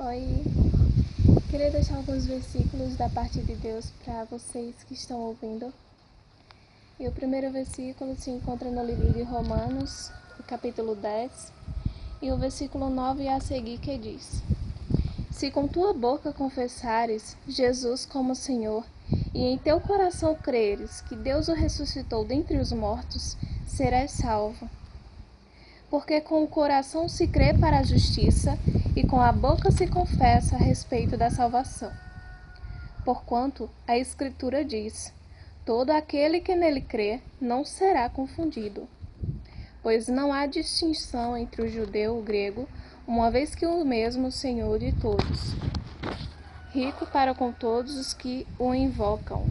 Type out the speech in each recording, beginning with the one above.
Oi, queria deixar alguns versículos da parte de Deus para vocês que estão ouvindo. E o primeiro versículo se encontra no livro de Romanos, capítulo 10, e o versículo 9 a seguir, que diz: Se com tua boca confessares Jesus como Senhor, e em teu coração creres que Deus o ressuscitou dentre os mortos, serás salvo. Porque com o coração se crê para a justiça, e com a boca se confessa a respeito da salvação. Porquanto a Escritura diz: todo aquele que nele crê não será confundido. Pois não há distinção entre o judeu e o grego, uma vez que o mesmo Senhor de todos, rico para com todos os que o invocam.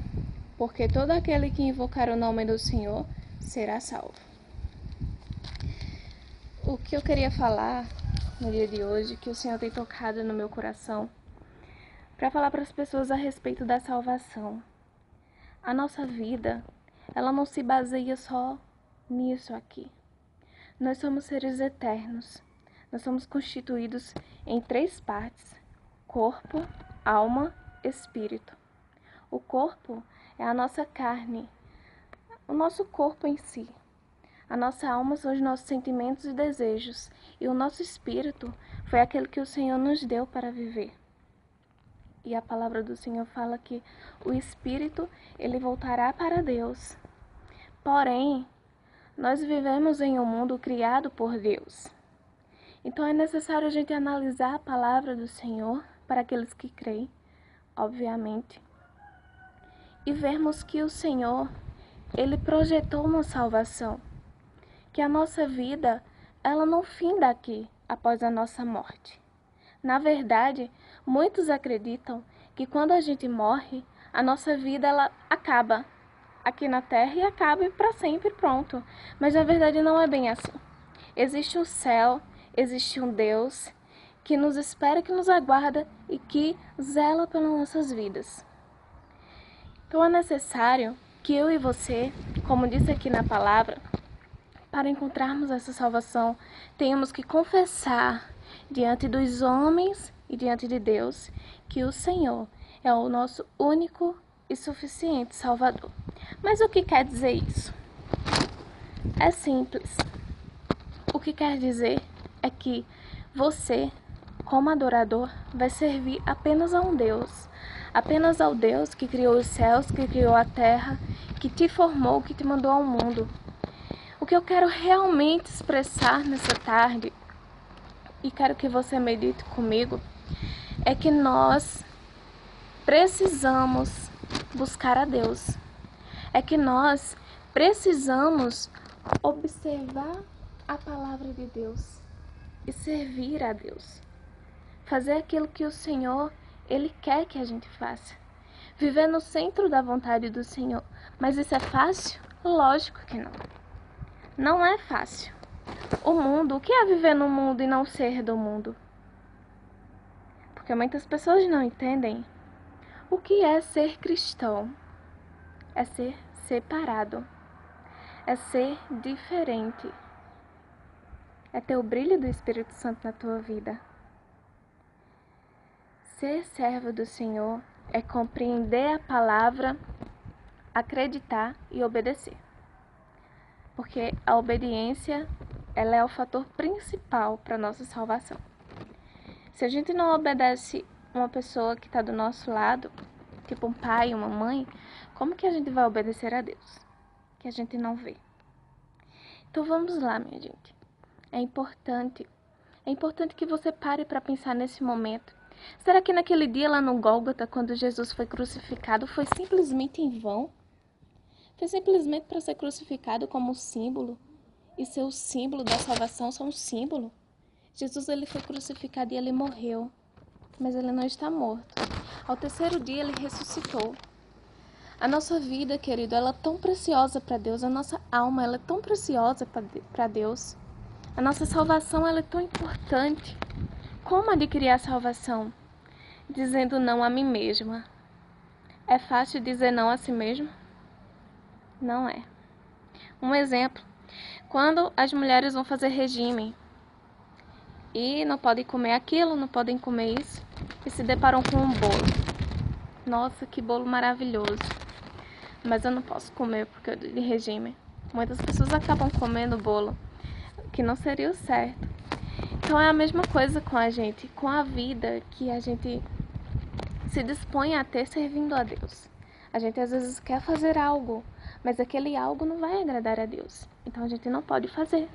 Porque todo aquele que invocar o nome do Senhor será salvo. O que eu queria falar no dia de hoje, que o Senhor tem tocado no meu coração, para falar para as pessoas a respeito da salvação. A nossa vida, ela não se baseia só nisso aqui. Nós somos seres eternos. Nós somos constituídos em 3 partes: corpo, alma, espírito. O corpo é a nossa carne, o nosso corpo em si. A nossa alma são os nossos sentimentos e desejos, e o nosso espírito foi aquele que o Senhor nos deu para viver. E a palavra do Senhor fala que o espírito, ele voltará para Deus. Porém, nós vivemos em um mundo criado por Deus. Então é necessário a gente analisar a palavra do Senhor para aqueles que creem, obviamente, e vermos que o Senhor, ele projetou uma salvação, que a nossa vida, ela não finda aqui, após a nossa morte. Na verdade, muitos acreditam que quando a gente morre, a nossa vida ela acaba aqui na Terra e acaba para sempre, pronto. Mas na verdade não é bem assim. Existe um céu, existe um Deus que nos espera, que nos aguarda e que zela pelas nossas vidas. Então é necessário que eu e você, como diz aqui na palavra, para encontrarmos essa salvação, tenhamos que confessar diante dos homens e diante de Deus que o Senhor é o nosso único e suficiente Salvador. Mas o que quer dizer isso? É simples. O que quer dizer é que você, como adorador, vai servir apenas a um Deus. Apenas ao Deus que criou os céus, que criou a terra, que te formou, que te mandou ao mundo. O que eu quero realmente expressar nessa tarde, e quero que você medite comigo, é que nós precisamos buscar a Deus. É que nós precisamos observar a palavra de Deus e servir a Deus. Fazer aquilo que o Senhor, ele quer que a gente faça. Viver no centro da vontade do Senhor. Mas isso é fácil? Lógico que não. Não é fácil. O mundo, o que é viver no mundo e não ser do mundo? Porque muitas pessoas não entendem. O que é ser cristão? É ser separado. É ser diferente. É ter o brilho do Espírito Santo na tua vida. Ser servo do Senhor é compreender a palavra, acreditar e obedecer. Porque a obediência, ela é o fator principal para a nossa salvação. Se a gente não obedece uma pessoa que está do nosso lado, tipo um pai, uma mãe, como que a gente vai obedecer a Deus? Que a gente não vê. Então vamos lá, minha gente. É importante que você pare para pensar nesse momento. Será que naquele dia lá no Gólgota, quando Jesus foi crucificado, foi simplesmente em vão? Foi simplesmente para ser crucificado como símbolo? E ser o símbolo da salvação, só um símbolo? Jesus, ele foi crucificado e ele morreu. Mas ele não está morto. Ao 3º dia, ele ressuscitou. A nossa vida, querido, ela é tão preciosa para Deus. A nossa alma, ela é tão preciosa para Deus. A nossa salvação, ela é tão importante. Como adquirir a salvação? Dizendo não a mim mesma. É fácil dizer não a si mesmo? Não é. Um exemplo. Quando as mulheres vão fazer regime e não podem comer aquilo, não podem comer isso, e se deparam com um bolo. Nossa, que bolo maravilhoso! Mas eu não posso comer porque eu tô de regime. Muitas pessoas acabam comendo bolo, que não seria o certo. Então é a mesma coisa com a gente, com a vida que a gente se dispõe a ter servindo a Deus. A gente às vezes quer fazer algo, mas aquele algo não vai agradar a Deus. Então a gente não pode fazer.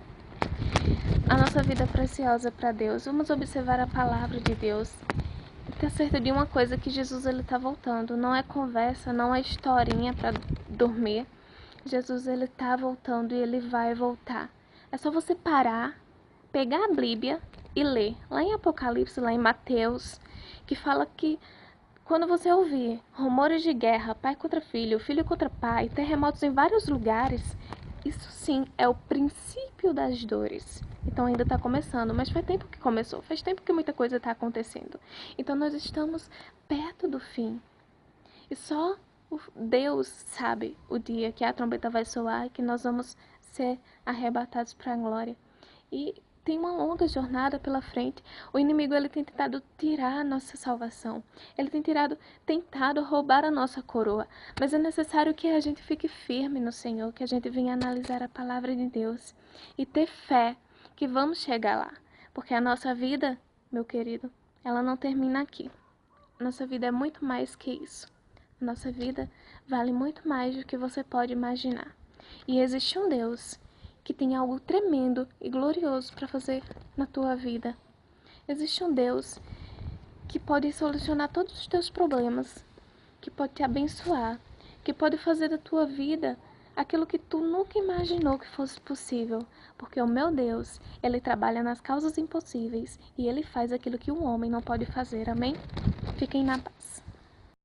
A nossa vida é preciosa para Deus. Vamos observar a palavra de Deus. Ter certo de uma coisa, que Jesus ele tá voltando. Não é conversa, não é historinha para dormir. Jesus ele tá voltando e ele vai voltar. É só você parar, pegar a Bíblia e ler. Lá em Apocalipse, lá em Mateus, que fala que quando você ouvir rumores de guerra, pai contra filho, filho contra pai, terremotos em vários lugares, isso sim é o princípio das dores. Então ainda está começando, mas faz tempo que começou, faz tempo que muita coisa está acontecendo. Então nós estamos perto do fim. E só Deus sabe o dia que a trombeta vai soar e que nós vamos ser arrebatados para a glória. E tem uma longa jornada pela frente. O inimigo ele tem tentado tirar a nossa salvação. Ele tem tentado roubar a nossa coroa. Mas é necessário que a gente fique firme no Senhor, que a gente venha analisar a palavra de Deus e ter fé que vamos chegar lá. Porque a nossa vida, meu querido, ela não termina aqui. A nossa vida é muito mais que isso. A nossa vida vale muito mais do que você pode imaginar. E existe um Deus que tem algo tremendo e glorioso para fazer na tua vida. Existe um Deus que pode solucionar todos os teus problemas, que pode te abençoar, que pode fazer da tua vida aquilo que tu nunca imaginou que fosse possível, porque o meu Deus, ele trabalha nas causas impossíveis e ele faz aquilo que um homem não pode fazer. Amém? Fiquem na paz.